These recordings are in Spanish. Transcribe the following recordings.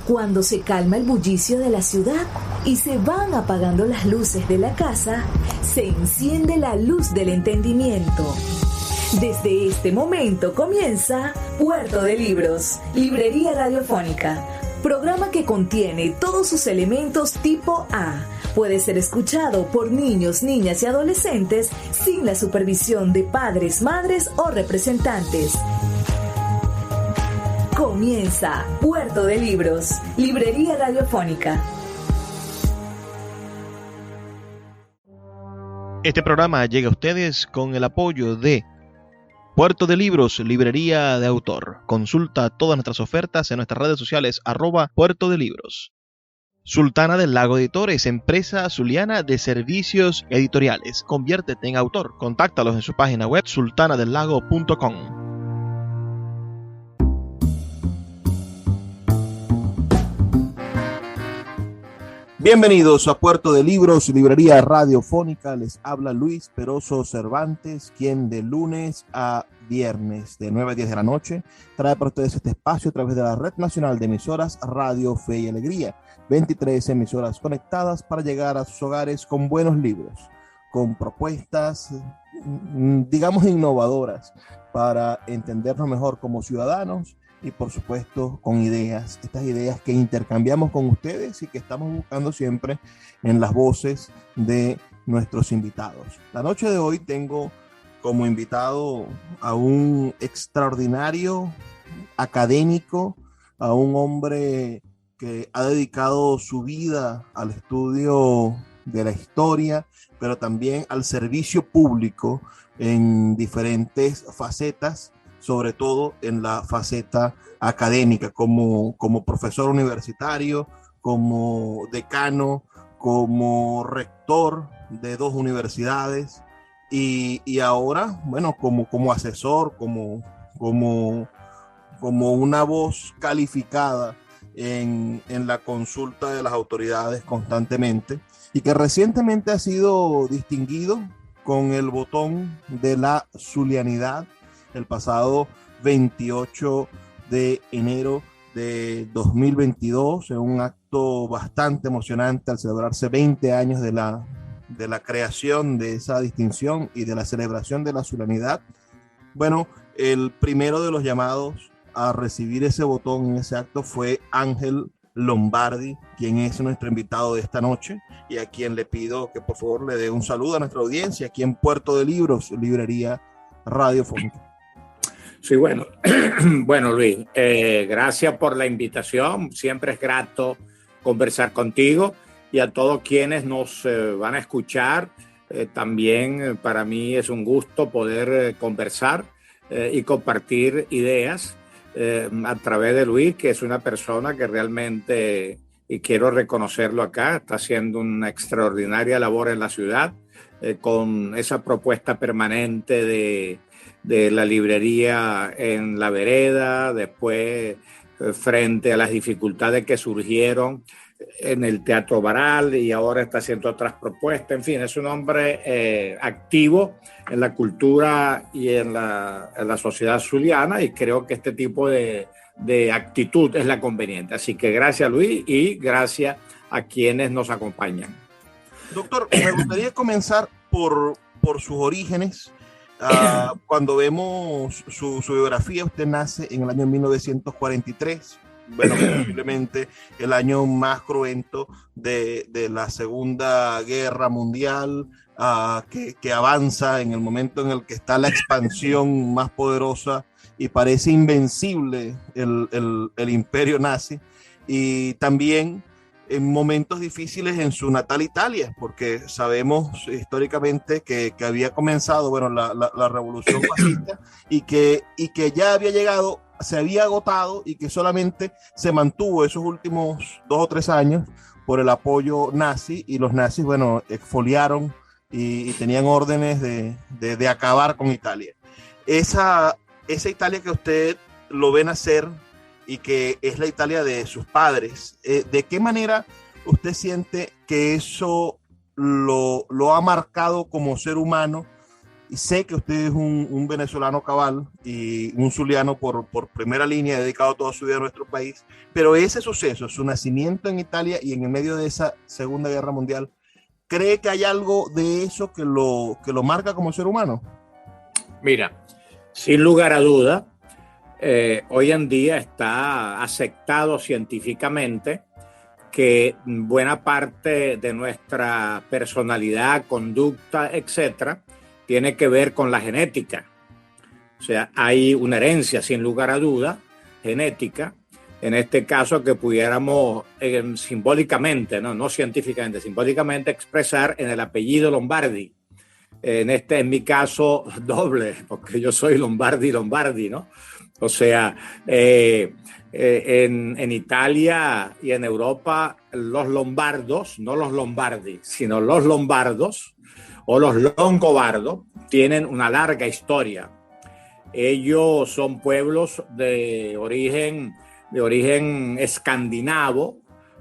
Cuando se calma el bullicio de la ciudad y se van apagando las luces de la casa, se enciende la luz del entendimiento. Desde este momento comienza Puerto de Libros, Librería Radiofónica, programa que contiene todos sus elementos tipo A. Puede ser escuchado por niños, niñas y adolescentes sin la supervisión de padres, madres o representantes. Comienza Puerto de Libros, Librería Radiofónica. Este programa llega a ustedes con el apoyo de Puerto de Libros, Librería de Autor. Consulta todas nuestras ofertas en nuestras redes sociales @Puerto de Libros. Sultana del Lago Editores, empresa zuliana de servicios editoriales. Conviértete en autor. Contáctalos en su página web sultanadelago.com. Bienvenidos a Puerto de Libros, Librería Radiofónica. Les habla Luis Peroso Cervantes, quien de lunes a viernes de 9 a 10 de la noche trae para ustedes este espacio a través de la Red Nacional de Emisoras Radio Fe y Alegría. 23 emisoras conectadas para llegar a sus hogares con buenos libros, con propuestas, digamos, innovadoras para entendernos mejor como ciudadanos y, por supuesto, con ideas, estas ideas que intercambiamos con ustedes y que estamos buscando siempre en las voces de nuestros invitados. La noche de hoy tengo como invitado a un extraordinario académico, a un hombre que ha dedicado su vida al estudio de la historia, pero también al servicio público en diferentes facetas, sobre todo en la faceta académica, como profesor universitario, como decano, como rector de 2 universidades y ahora, bueno, como asesor, como una voz calificada en la consulta de las autoridades constantemente, y que recientemente ha sido distinguido con el botón de la zulianidad el pasado 28 de enero de 2022, en un acto bastante emocionante al celebrarse 20 años de la creación de esa distinción y de la celebración de la zulianidad. Bueno, el primero de los llamados a recibir ese botón en ese acto fue Ángel Lombardi, quien es nuestro invitado de esta noche y a quien le pido que por favor le dé un saludo a nuestra audiencia aquí en Puerto de Libros, Librería Radiofónica. Sí, bueno, Luis, gracias por la invitación. Siempre es grato conversar contigo y a todos quienes nos van a escuchar. También para mí es un gusto poder conversar y compartir ideas a través de Luis, que es una persona que realmente, y quiero reconocerlo acá, está haciendo una extraordinaria labor en la ciudad con esa propuesta permanente de la librería en la vereda, después frente a las dificultades que surgieron en el Teatro Baral, y ahora está haciendo otras propuestas. En fin, es un hombre activo en la cultura y en la sociedad zuliana, y creo que este tipo de actitud es la conveniente. Así que gracias, Luis, y gracias a quienes nos acompañan. Doctor, me gustaría comenzar por sus orígenes. Cuando vemos su biografía, usted nace en el año 1943, bueno, posiblemente el año más cruento de la Segunda Guerra Mundial, que avanza en el momento en el que está la expansión más poderosa y parece invencible el imperio nazi, y también en momentos difíciles en su natal Italia, porque sabemos históricamente que había comenzado, bueno, la revolución fascista y que ya había llegado, se había agotado, y que solamente se mantuvo esos últimos 2 o 3 años por el apoyo nazi, y los nazis, bueno, exfoliaron y tenían órdenes de acabar con Italia. Esa Italia que usted lo ve nacer y que es la Italia de sus padres, ¿de qué manera usted siente que eso lo ha marcado como ser humano sé que usted es un venezolano cabal y un zuliano por primera línea, dedicado toda su vida a nuestro país, pero ese suceso, su nacimiento en Italia y en el medio de esa Segunda Guerra Mundial, ¿cree que hay algo de eso que lo marca como ser humano? Mira, sin lugar a duda, hoy en día está aceptado científicamente que buena parte de nuestra personalidad, conducta, etcétera, tiene que ver con la genética. O sea, hay una herencia, sin lugar a duda, genética, en este caso que pudiéramos simbólicamente, no científicamente, simbólicamente expresar en el apellido Lombardi. En mi caso, doble, porque yo soy Lombardi, ¿no? O sea, en Italia y en Europa, los lombardos, no los lombardi, sino los lombardos o los longobardos, tienen una larga historia. Ellos son pueblos de origen escandinavo,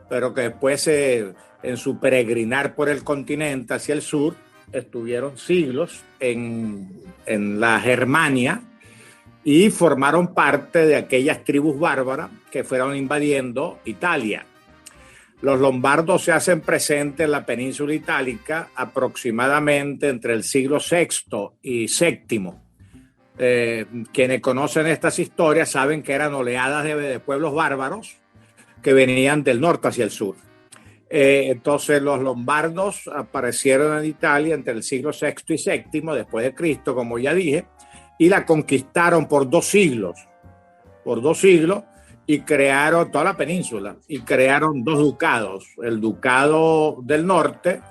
pero que después en su peregrinar por el continente hacia el sur, estuvieron siglos en la Germania y formaron parte de aquellas tribus bárbaras que fueron invadiendo Italia. Los lombardos se hacen presentes en la península itálica aproximadamente entre el siglo VI y VII. Quienes conocen estas historias saben que eran oleadas de pueblos bárbaros que venían del norte hacia el sur. Entonces los lombardos aparecieron en Italia entre el siglo VI y VII después de Cristo, como ya dije, y la conquistaron por dos siglos, y crearon toda la península, y crearon dos ducados, el ducado del norte,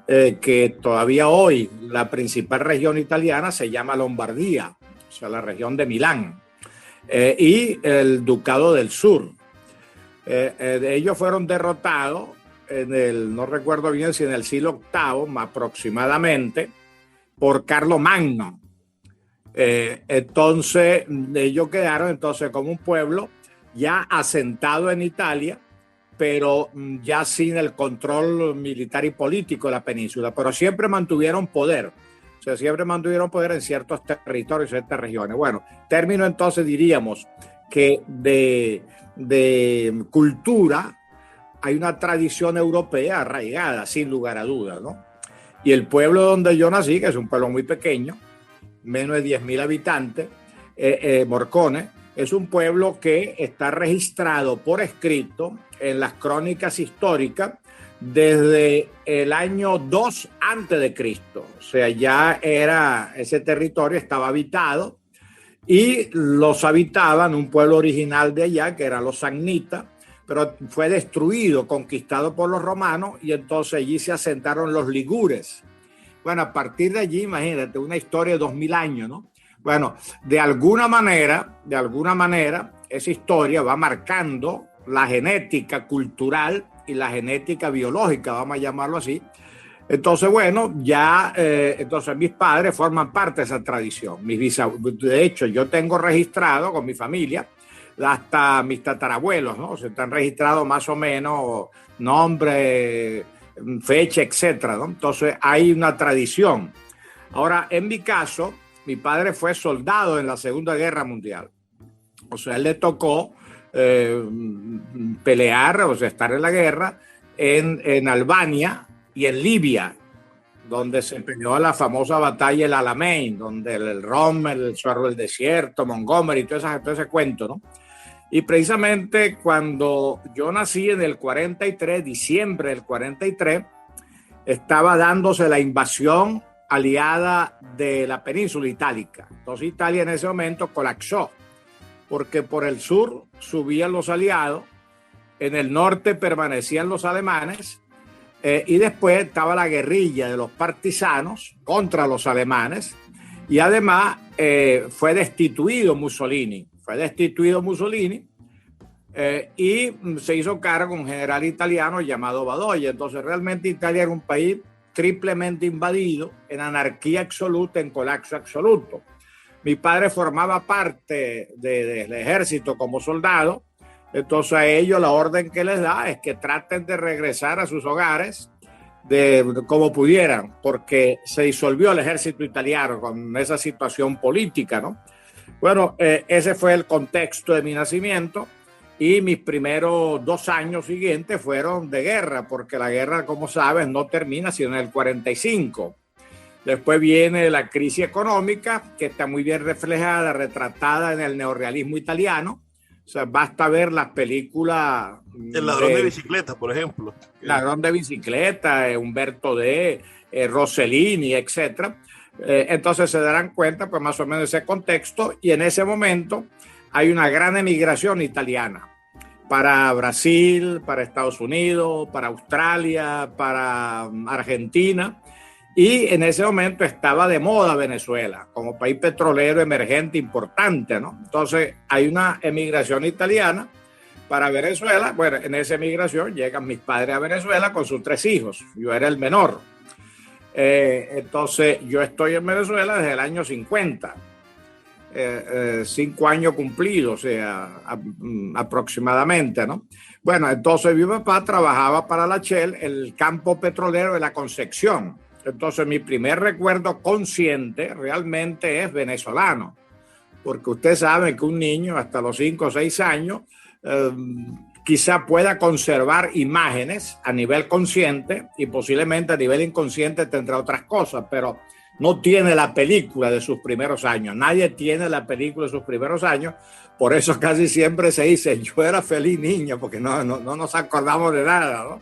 que todavía hoy la principal región italiana se llama Lombardía, o sea, la región de Milán, y el ducado del sur. Ellos fueron derrotados no recuerdo bien si en el siglo VIII aproximadamente, por Carlomagno. Entonces ellos quedaron entonces como un pueblo ya asentado en Italia, pero ya sin el control militar y político de la península, pero siempre mantuvieron poder. O sea, siempre mantuvieron poder en ciertos territorios, en ciertas regiones. Bueno, término entonces diríamos que de cultura hay una tradición europea arraigada, sin lugar a dudas, ¿no? Y el pueblo donde yo nací, que es un pueblo muy pequeño, menos de 10.000 habitantes, Morcone, es un pueblo que está registrado por escrito en las crónicas históricas desde el año 2 antes de Cristo. O sea, ya ese territorio estaba habitado y los habitaban un pueblo original de allá, que eran los samnitas, pero fue destruido, conquistado por los romanos, y entonces allí se asentaron los ligures. Bueno, a partir de allí, imagínate, una historia de 2000 años, ¿no? Bueno, de alguna manera, esa historia va marcando la genética cultural y la genética biológica, vamos a llamarlo así. Entonces, bueno, entonces mis padres forman parte de esa tradición. De hecho, yo tengo registrado con mi familia hasta mis tatarabuelos, ¿no? Se están registrados más o menos nombre, fecha, etcétera, ¿no? Entonces hay una tradición. Ahora, en mi caso, mi padre fue soldado en la Segunda Guerra Mundial. O sea, él le tocó pelear, o sea, estar en la guerra en Albania y en Libia, donde se peleó la famosa batalla del Alamein, donde el Rommel, el Cerro del Desierto, Montgomery, todo ese cuento, ¿no? Y precisamente cuando yo nací en el 43, diciembre del 43, estaba dándose la invasión aliada de la península itálica. Entonces Italia en ese momento colapsó, porque por el sur subían los aliados, en el norte permanecían los alemanes, y después estaba la guerrilla de los partisanos contra los alemanes, y además fue destituido Mussolini, y se hizo cargo un general italiano llamado Badoglio. Entonces realmente Italia era un país triplemente invadido, en anarquía absoluta, en colapso absoluto. Mi padre formaba parte del ejército como soldado, entonces a ellos la orden que les da es que traten de regresar a sus hogares como pudieran, porque se disolvió el ejército italiano con esa situación política, ¿no? Bueno, ese fue el contexto de mi nacimiento y mis primeros 2 años siguientes fueron de guerra, porque la guerra, como sabes, no termina sino en el 45. Después viene la crisis económica, que está muy bien reflejada, retratada en el neorrealismo italiano. O sea, basta ver las películas. El ladrón de bicicleta, por ejemplo. Ladrón de bicicleta, Umberto D., Rossellini, etc. Entonces se darán cuenta, pues más o menos de ese contexto, y en ese momento hay una gran emigración italiana para Brasil, para Estados Unidos, para Australia, para Argentina. Y en ese momento estaba de moda Venezuela como país petrolero emergente importante, ¿no? Entonces hay una emigración italiana para Venezuela. Bueno, en esa emigración llegan mis padres a Venezuela con sus 3 hijos. Yo era el menor. Entonces yo estoy en Venezuela desde el año 50. 5 años cumplidos, o sea, aproximadamente, ¿no? Bueno, entonces mi papá trabajaba para la Shell, el campo petrolero de la Concepción. Entonces mi primer recuerdo consciente realmente es venezolano, porque usted sabe que un niño hasta los 5 o 6 años quizá pueda conservar imágenes a nivel consciente y posiblemente a nivel inconsciente tendrá otras cosas, pero no tiene la película de sus primeros años. Nadie tiene la película de sus primeros años. Por eso casi siempre se dice, yo era feliz niño, porque no nos acordamos de nada, ¿no?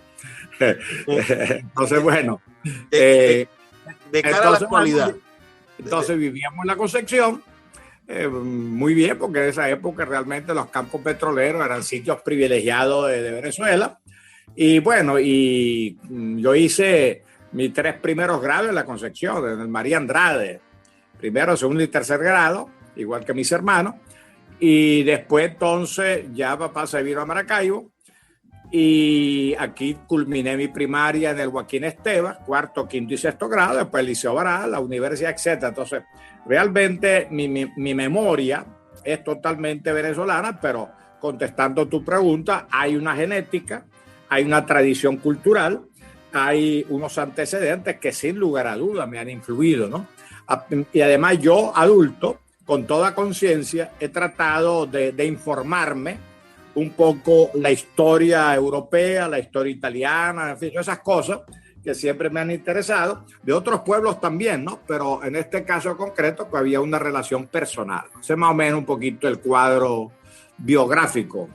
Entonces, bueno. De cara a la actualidad. Entonces vivíamos en la Concepción, muy bien, porque en esa época realmente los campos petroleros eran sitios privilegiados de Venezuela. Y bueno, y yo hice mis 3 primeros grados en la Concepción, en el María Andrade, primero, segundo y tercer grado, igual que mis hermanos. Y después entonces ya papá se vino a Maracaibo y aquí culminé mi primaria en el Joaquín Esteban, 4º, 5º y 6º grado, después el Liceo Baral, la universidad, etc. Entonces, realmente mi memoria es totalmente venezolana, pero contestando tu pregunta, hay una genética, hay una tradición cultural, hay unos antecedentes que sin lugar a dudas me han influido, ¿no? Y además yo, adulto, con toda conciencia, he tratado de informarme un poco la historia europea, la historia italiana, en fin, esas cosas que siempre me han interesado, de otros pueblos también, ¿no? Pero en este caso concreto, pues había una relación personal. Ese es más o menos un poquito el cuadro biográfico.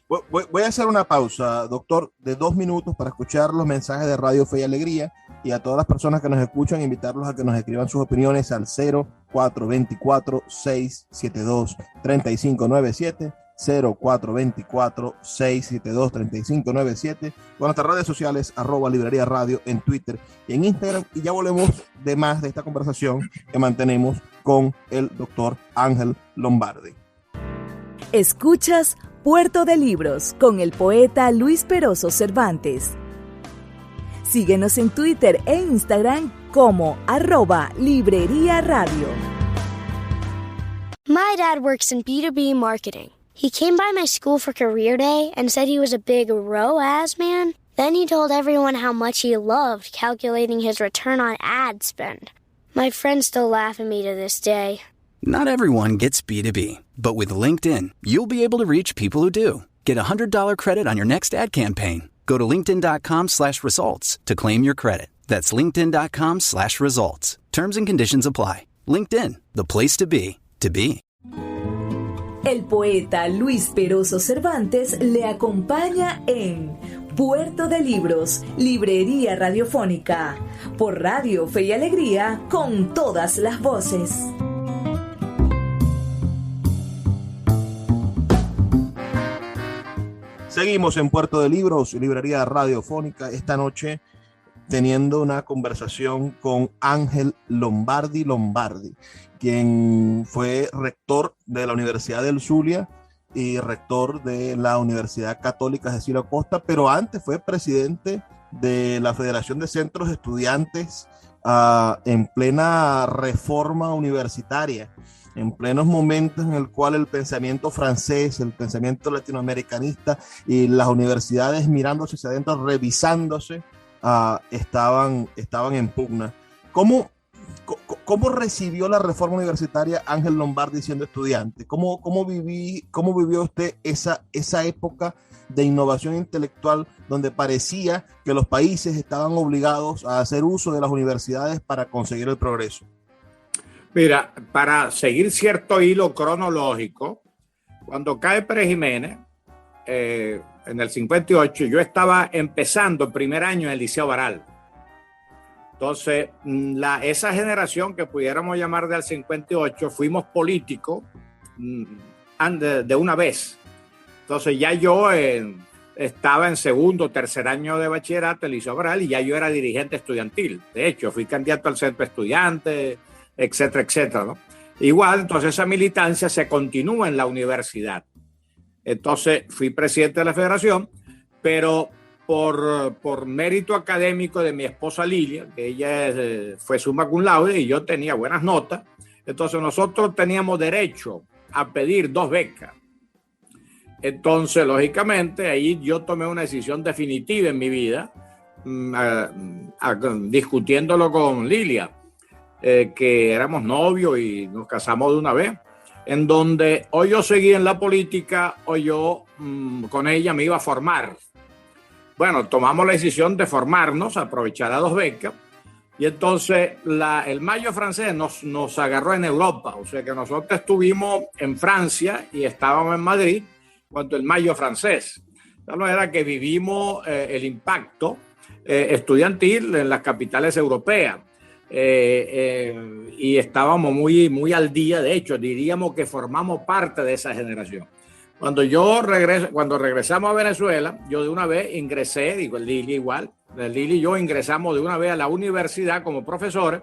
Voy a hacer una pausa, doctor, de 2 minutos para escuchar los mensajes de Radio Fe y Alegría, y a todas las personas que nos escuchan, invitarlos a que nos escriban sus opiniones al 0424-672-3597, 0424-672-3597, con nuestras redes sociales, @Librería Radio en Twitter y en Instagram. Y ya volvemos de más de esta conversación que mantenemos con el doctor Ángel Lombardi. Escuchas Puerto de Libros con el poeta Luis Peroso Cervantes. Síguenos en Twitter e Instagram como @Librería Radio. My dad works in B2B marketing. He came by my school for career day and said he was a big ROAS man. Then he told everyone how much he loved calculating his return on ad spend. My friends still laugh at me to this day. Not everyone gets B2B, but with LinkedIn, you'll be able to reach people who do. Get a $100 credit on your next ad campaign. Go to linkedin.com/results to claim your credit. That's linkedin.com/results. Terms and conditions apply. LinkedIn, the place to be, to be. El poeta Luis Peroso Cervantes le acompaña en Puerto de Libros, Librería Radiofónica, por Radio Fe y Alegría, con todas las voces. Seguimos en Puerto de Libros, Librería Radiofónica, esta noche teniendo una conversación con Ángel Lombardi, quien fue rector de la Universidad del Zulia y rector de la Universidad Católica Cecilio Acosta, pero antes fue presidente de la Federación de Centros de Estudiantes en plena reforma universitaria, en plenos momentos en el cual el pensamiento francés, el pensamiento latinoamericanista y las universidades mirándose hacia adentro, revisándose estaban en pugna. ¿Cómo recibió la reforma universitaria Ángel Lombardi siendo estudiante? ¿Cómo vivió usted esa época de innovación intelectual donde parecía que los países estaban obligados a hacer uso de las universidades para conseguir el progreso? Mira, para seguir cierto hilo cronológico, cuando cae Pérez Jiménez, en el 58, yo estaba empezando el primer año en el Liceo Baral. Entonces, esa generación que pudiéramos llamar del 58, fuimos políticos de una vez. Entonces, ya yo estaba en segundo o tercer año de bachillerato en el Liceo Baral y ya yo era dirigente estudiantil. De hecho, fui candidato al centro estudiante, etcétera, etcétera, ¿no? Igual, entonces esa militancia se continúa en la universidad. Entonces fui presidente de la federación, pero por mérito académico de mi esposa Lilia, que ella fue summa cum laude y yo tenía buenas notas, entonces nosotros teníamos derecho a pedir 2 becas. Entonces, lógicamente, ahí yo tomé una decisión definitiva en mi vida, discutiéndolo con Lilia, que éramos novios y nos casamos de una vez, en donde o yo seguí en la política o yo con ella me iba a formar. Bueno, tomamos la decisión de formarnos, aprovechar a 2 becas, y entonces el Mayo francés nos agarró en Europa, o sea que nosotros estuvimos en Francia y estábamos en Madrid cuando el Mayo francés. De tal manera que vivimos el impacto estudiantil en las capitales europeas. Y estábamos muy al día. De hecho, diríamos que formamos parte de esa generación. Cuando regresamos a Venezuela, yo de una vez ingresé, digo, el Lili igual, el Lili y yo ingresamos de una vez a la universidad como profesores.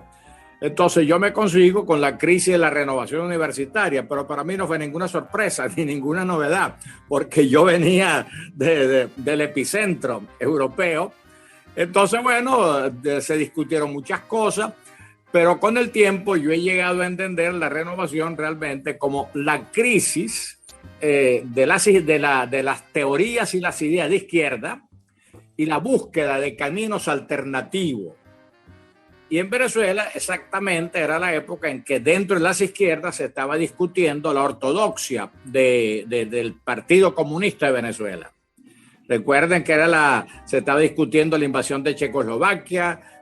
Entonces yo me consigo con la crisis de la renovación universitaria, pero para mí no fue ninguna sorpresa ni ninguna novedad, porque yo venía del epicentro europeo. Entonces, bueno, se discutieron muchas cosas, pero con el tiempo yo he llegado a entender la renovación realmente como la crisis de las teorías y las ideas de izquierda y la búsqueda de caminos alternativos. Y en Venezuela exactamente era la época en que dentro de las izquierdas se estaba discutiendo la ortodoxia del Partido Comunista de Venezuela. Recuerden que se estaba discutiendo la invasión de Checoslovaquia,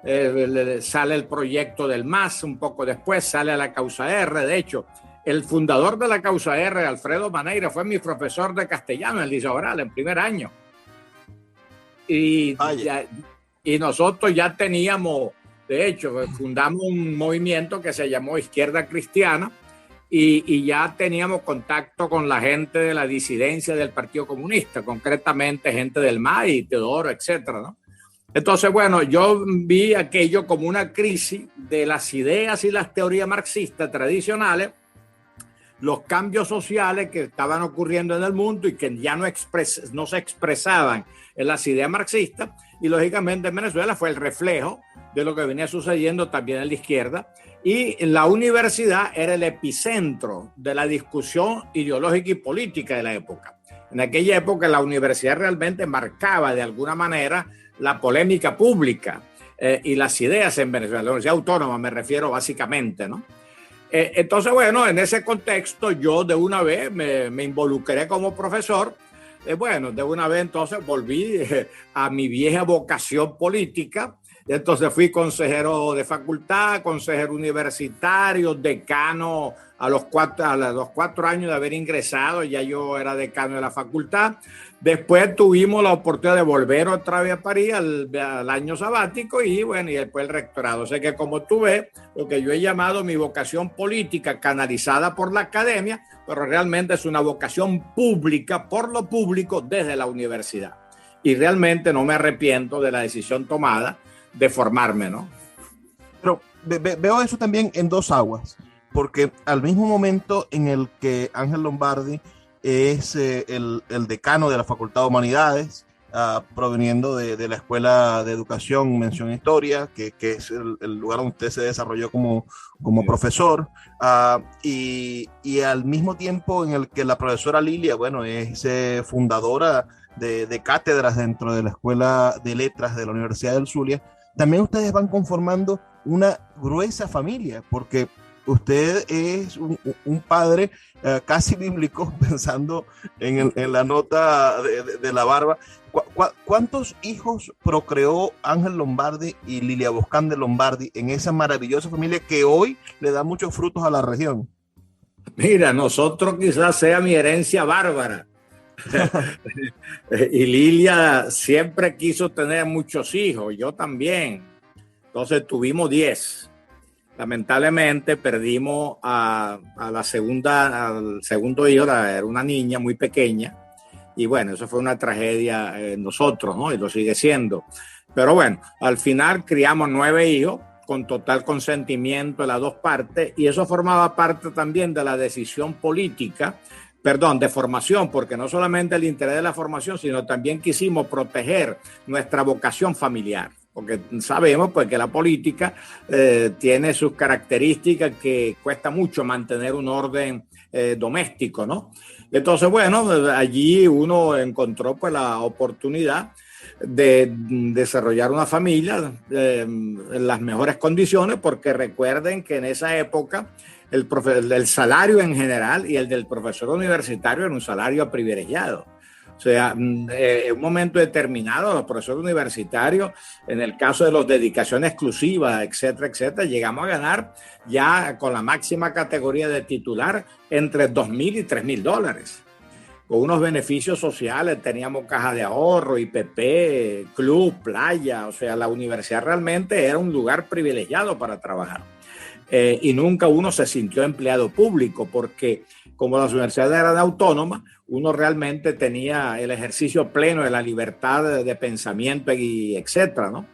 sale el proyecto del MAS, un poco después sale la causa R. De hecho, el fundador de la causa R, Alfredo Maneira, fue mi profesor de castellano en el Liceo Oral en primer año. Y nosotros ya teníamos, de hecho, fundamos un movimiento que se llamó Izquierda Cristiana, y ya teníamos contacto con la gente de la disidencia del Partido Comunista, concretamente gente del MAI, Teodoro, etcétera, ¿no? Entonces, bueno, yo vi aquello como una crisis de las ideas y las teorías marxistas tradicionales, los cambios sociales que estaban ocurriendo en el mundo y que ya no se expresaban en las ideas marxistas, y lógicamente en Venezuela fue el reflejo de lo que venía sucediendo también en la izquierda. Y la universidad era el epicentro de la discusión ideológica y política de la época. En aquella época la universidad realmente marcaba de alguna manera la polémica pública y las ideas en Venezuela. La Universidad Autónoma me refiero básicamente, ¿no? Entonces, bueno, en ese contexto yo de una vez me involucré como profesor. Bueno, de una vez entonces volví a mi vieja vocación política. Entonces fui consejero de facultad, consejero universitario, decano a los 4 años de haber ingresado, ya yo era decano de la facultad. Después tuvimos la oportunidad de volver otra vez a París al año sabático y bueno, y después el rectorado. O sea que como tú ves, lo que yo he llamado mi vocación política canalizada por la academia, pero realmente es una vocación pública por lo público desde la universidad. Y realmente no me arrepiento de la decisión tomada de formarme, ¿no? Pero veo eso también en 2 aguas, porque al mismo momento en el que Ángel Lombardi es el decano de la Facultad de Humanidades, proveniendo de la Escuela de Educación Mención Historia, que es el lugar donde usted se desarrolló como profesor, y al mismo tiempo en el que la profesora Lilia, bueno, es fundadora de cátedras dentro de la Escuela de Letras de la Universidad del Zulia. También ustedes van conformando una gruesa familia, porque usted es un padre casi bíblico, pensando en la nota de la barba. ¿Cuántos hijos procreó Ángel Lombardi y Lilia Boscán Lombardi en esa maravillosa familia que hoy le da muchos frutos a la región? Mira, nosotros quizás sea mi herencia bárbara. Y Lilia siempre quiso tener muchos hijos, yo también. Entonces tuvimos 10. Lamentablemente perdimos al segundo hijo, era una niña muy pequeña, y bueno, eso fue una tragedia en nosotros, ¿no? Y lo sigue siendo. Pero bueno, al final criamos 9 hijos con total consentimiento de las dos partes, y eso formaba parte también de la decisión política, de formación, porque no solamente el interés de la formación, sino también quisimos proteger nuestra vocación familiar, porque sabemos pues que la política tiene sus características, que cuesta mucho mantener un orden doméstico, ¿no? Entonces, bueno, allí uno encontró pues la oportunidad de desarrollar una familia en las mejores condiciones, porque recuerden que en esa época el salario en general y el del profesor universitario era un salario privilegiado. O sea, en un momento determinado, los profesores universitarios, en el caso de los dedicación exclusiva, etcétera, etcétera, llegamos a ganar ya con la máxima categoría de titular entre $2,000 y $3,000. Con unos beneficios sociales, teníamos caja de ahorro, IPP, club, playa. O sea, la universidad realmente era un lugar privilegiado para trabajar. Y nunca uno se sintió empleado público, porque como las universidades eran autónomas, uno realmente tenía el ejercicio pleno de la libertad de pensamiento y etcétera, ¿no?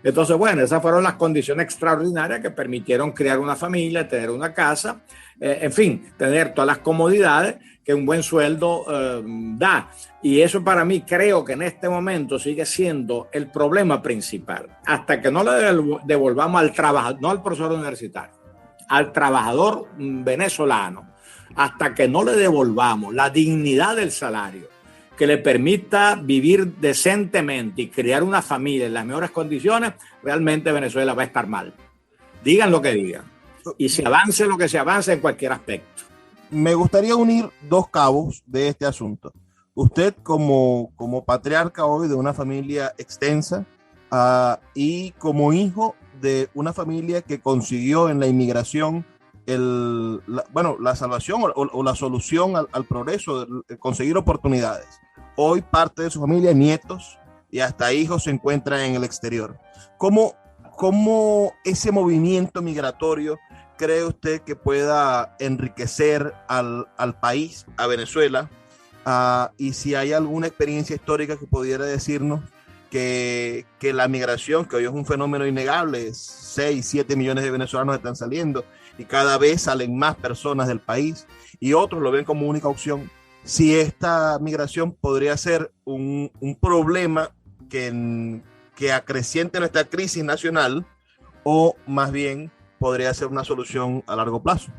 Entonces, bueno, esas fueron las condiciones extraordinarias que permitieron crear una familia, tener una casa, en fin, tener todas las comodidades que un buen sueldo da. Y eso para mí creo que en este momento sigue siendo el problema principal. Hasta que no le devolvamos al trabajador, no al profesor universitario, al trabajador venezolano, hasta que no le devolvamos la dignidad del salario que le permita vivir decentemente y crear una familia en las mejores condiciones, realmente Venezuela va a estar mal. Digan lo que digan. Y se avance lo que se avance en cualquier aspecto. Me gustaría unir dos cabos de este asunto. Usted como patriarca hoy de una familia extensa y como hijo de una familia que consiguió en la inmigración la salvación o la solución al progreso, conseguir oportunidades. Hoy parte de su familia, nietos y hasta hijos, se encuentran en el exterior. ¿Cómo ese movimiento migratorio cree usted que pueda enriquecer al país, a Venezuela? Y si hay alguna experiencia histórica que pudiera decirnos que la migración, que hoy es un fenómeno innegable, 6, 7 millones de venezolanos están saliendo y cada vez salen más personas del país y otros lo ven como única opción, si esta migración podría ser un problema que acreciente nuestra crisis nacional, o más bien podría ser una solución a largo plazo.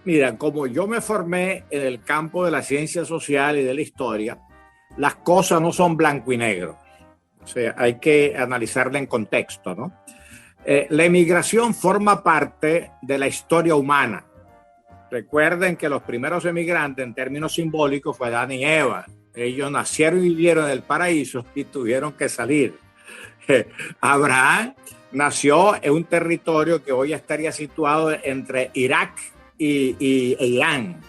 Mira, como yo me formé en el campo de la ciencia social y de la historia, las cosas no son blanco y negro. O sea, hay que analizarla en contexto, ¿no? La emigración forma parte de la historia humana. Recuerden que los primeros emigrantes, en términos simbólicos, fue Adán y Eva. Ellos nacieron y vivieron en el paraíso y tuvieron que salir. Abraham nació en un territorio que hoy estaría situado entre Irak y Irán.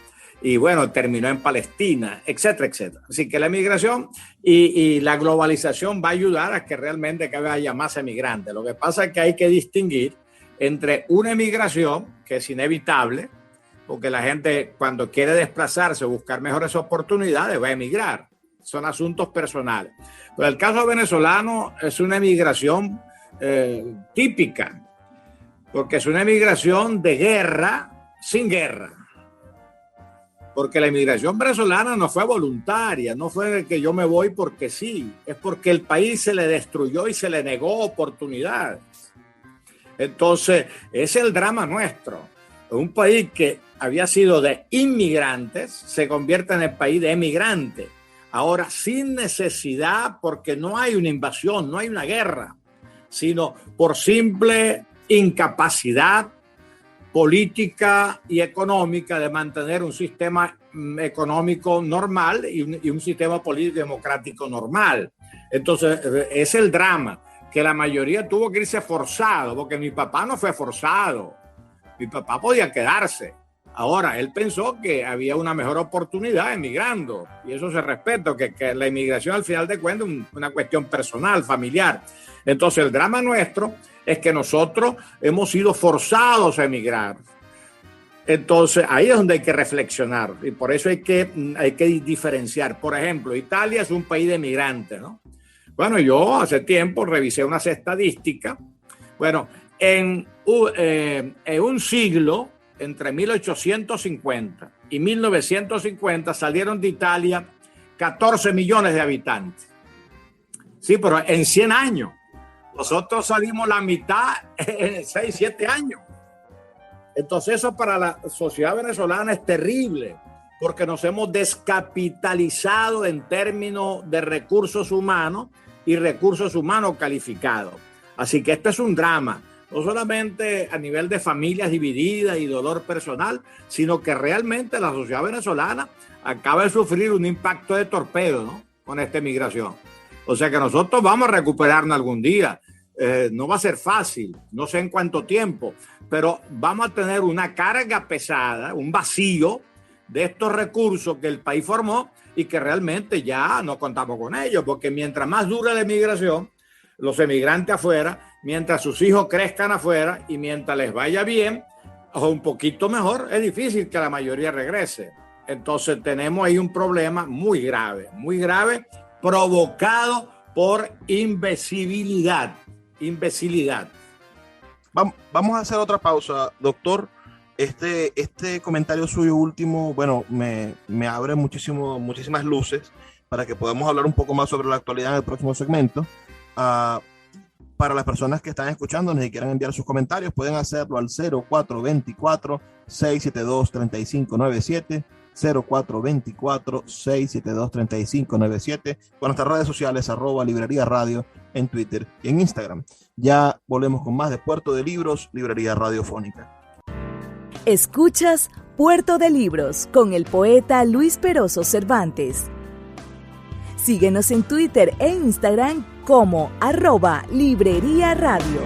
Y bueno, terminó en Palestina, etcétera, etcétera. Así que la emigración y la globalización va a ayudar a que realmente haya más emigrantes. Lo que pasa es que hay que distinguir entre una emigración, que es inevitable, porque la gente cuando quiere desplazarse o buscar mejores oportunidades va a emigrar. Son asuntos personales. Pero el caso venezolano es una emigración típica, porque es una emigración de guerra sin guerra. porque la inmigración venezolana no fue voluntaria, no fue que yo me voy porque sí, es porque el país se le destruyó y se le negó oportunidades. Entonces, ese es el drama nuestro. Un país que había sido de inmigrantes se convierte en el país de emigrantes. Ahora, sin necesidad, porque no hay una invasión, no hay una guerra, sino por simple incapacidad política y económica de mantener un sistema económico normal y un sistema político democrático normal. Entonces, es el drama, que la mayoría tuvo que irse forzado, porque mi papá no fue forzado. Mi papá podía quedarse. Ahora, él pensó que había una mejor oportunidad emigrando, y eso se respeta, que la inmigración al final de cuentas es una cuestión personal, familiar. Entonces, el drama nuestro es que nosotros hemos sido forzados a emigrar. Entonces, ahí es donde hay que reflexionar, y por eso hay que diferenciar. Por ejemplo, Italia es un país de emigrantes, ¿no? Bueno, yo hace tiempo revisé unas estadísticas. Bueno, en un siglo, entre 1850 y 1950, salieron de Italia 14 millones de habitantes. Sí, pero en 100 años. Nosotros salimos la mitad en 6, 7 años. Entonces eso para la sociedad venezolana es terrible, porque nos hemos descapitalizado en términos de recursos humanos y recursos humanos calificados. Así que esto es un drama, no solamente a nivel de familias divididas y dolor personal, sino que realmente la sociedad venezolana acaba de sufrir un impacto de torpedo, ¿no? Con esta migración. O sea que nosotros vamos a recuperarnos algún día. No va a ser fácil, no sé en cuánto tiempo, pero vamos a tener una carga pesada, un vacío de estos recursos que el país formó y que realmente ya no contamos con ellos, porque mientras más dura la emigración, los emigrantes afuera, mientras sus hijos crezcan afuera y mientras les vaya bien o un poquito mejor, es difícil que la mayoría regrese. Entonces tenemos ahí un problema muy grave, provocado por imbecilidad. Vamos a hacer otra pausa, doctor. Este comentario suyo último, bueno, me abre muchísimas luces para que podamos hablar un poco más sobre la actualidad en el próximo segmento. Para las personas que están escuchándonos y quieran enviar sus comentarios, pueden hacerlo al 0424-672-3597, 0424-672-3597, con nuestras redes sociales, @Librería Radio en Twitter y en Instagram. Ya volvemos con más de Puerto de Libros, Librería Radiofónica. Escuchas Puerto de Libros con el poeta Luis Peroso Cervantes. Síguenos en Twitter e Instagram como @Librería Radio.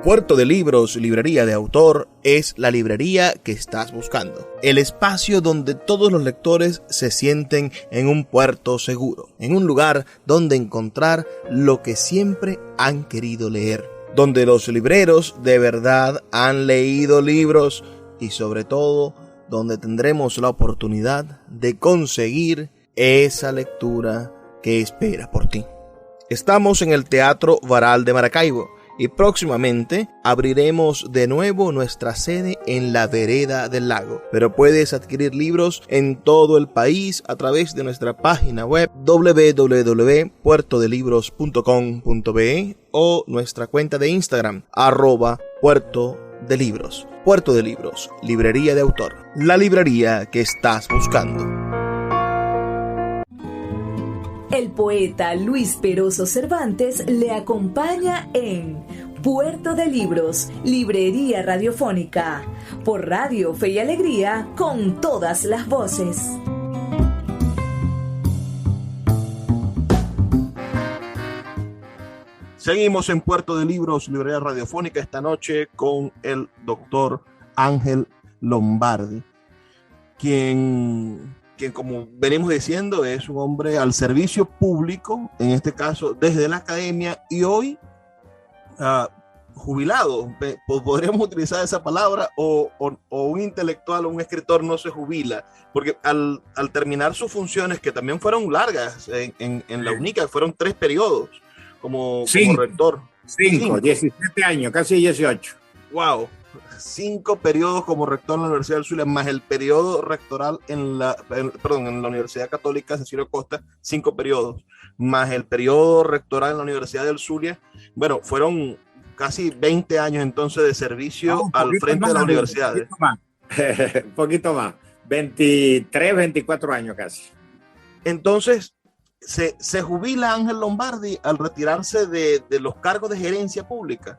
Puerto de Libros, Librería de Autor, es la librería que estás buscando. El espacio donde todos los lectores se sienten en un puerto seguro, en un lugar donde encontrar lo que siempre han querido leer, donde los libreros de verdad han leído libros y sobre todo donde tendremos la oportunidad de conseguir esa lectura que espera por ti. Estamos en el Teatro Varal de Maracaibo y próximamente abriremos de nuevo nuestra sede en la Vereda del Lago. Pero puedes adquirir libros en todo el país a través de nuestra página web www.puertodelibros.com.be o nuestra cuenta de Instagram @puertodelibros. Puerto de Libros, Librería de Autor, la librería que estás buscando. El poeta Luis Peroso Cervantes le acompaña en Puerto de Libros, Librería Radiofónica, por Radio Fe y Alegría, con todas las voces. Seguimos en Puerto de Libros, Librería Radiofónica, esta noche con el doctor Ángel Lombardi, quien como venimos diciendo es un hombre al servicio público, en este caso desde la academia, y hoy jubilado, podríamos utilizar esa palabra, o un intelectual o un escritor no se jubila, porque al terminar sus funciones, que también fueron largas en la UNICA, fueron 3 periodos como rector. 17 años, casi 18. Wow. 5 periodos como rector en la Universidad del Zulia, más el periodo rectoral en la Universidad Católica Cecilio Costa, 5 periodos, más el periodo rectoral en la Universidad del Zulia. Bueno, fueron casi 20 años entonces de servicio al frente de la universidad. Un poquito más, 23, 24 años casi. Entonces, se jubila Ángel Lombardi al retirarse de los cargos de gerencia pública.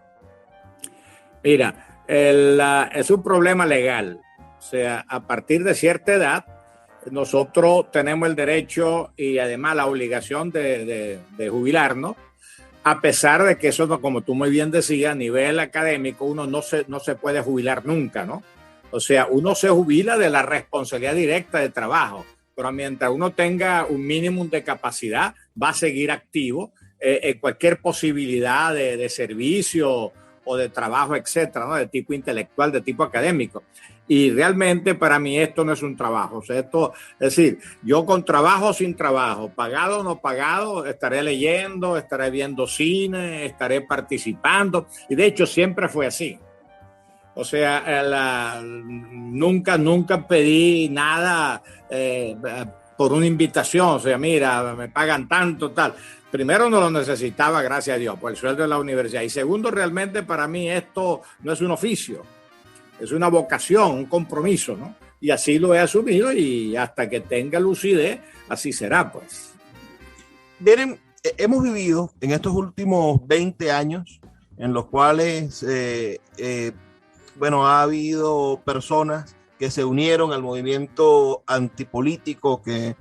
Mira, es un problema legal. O sea, a partir de cierta edad, nosotros tenemos el derecho y además la obligación de jubilarnos, a pesar de que eso, no, como tú muy bien decías, a nivel académico, uno no se puede jubilar nunca, ¿no? O sea, uno se jubila de la responsabilidad directa de trabajo, pero mientras uno tenga un mínimo de capacidad, va a seguir activo en cualquier posibilidad de servicio o de trabajo, etcétera, ¿no? De tipo intelectual, de tipo académico. Y realmente para mí esto no es un trabajo. O sea, esto, es decir, yo con trabajo o sin trabajo, pagado o no pagado, estaré leyendo, estaré viendo cine, estaré participando. Y de hecho siempre fue así. O sea, nunca pedí nada por una invitación. O sea, mira, me pagan tanto, tal. Primero, no lo necesitaba, gracias a Dios, por el sueldo de la universidad. Y segundo, realmente para mí esto no es un oficio, es una vocación, un compromiso, ¿no? Y así lo he asumido y hasta que tenga lucidez, así será, pues. Miren, hemos vivido en estos últimos 20 años en los cuales, ha habido personas que se unieron al movimiento antipolítico que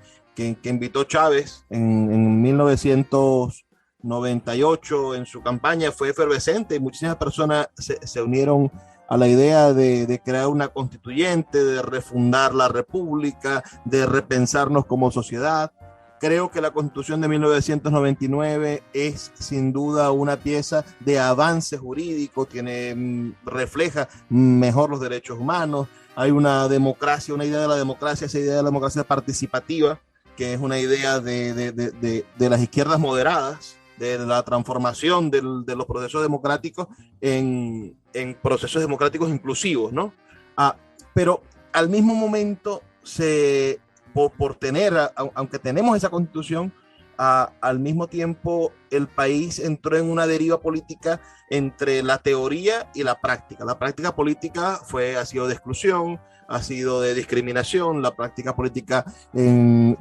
invitó Chávez en 1998 en su campaña. Fue efervescente y muchísimas personas se unieron a la idea de crear una constituyente, de refundar la república, de repensarnos como sociedad. Creo que la Constitución de 1999 es sin duda una pieza de avance jurídico, refleja mejor los derechos humanos. Hay una democracia, una idea de la democracia, esa idea de la democracia participativa, que es una idea de las izquierdas moderadas, de la transformación de los procesos democráticos en procesos democráticos inclusivos, ¿no? Pero al mismo momento, por tener, aunque tenemos esa constitución, al mismo tiempo el país entró en una deriva política entre la teoría y la práctica. La práctica política ha sido de exclusión, ha sido de discriminación. La práctica política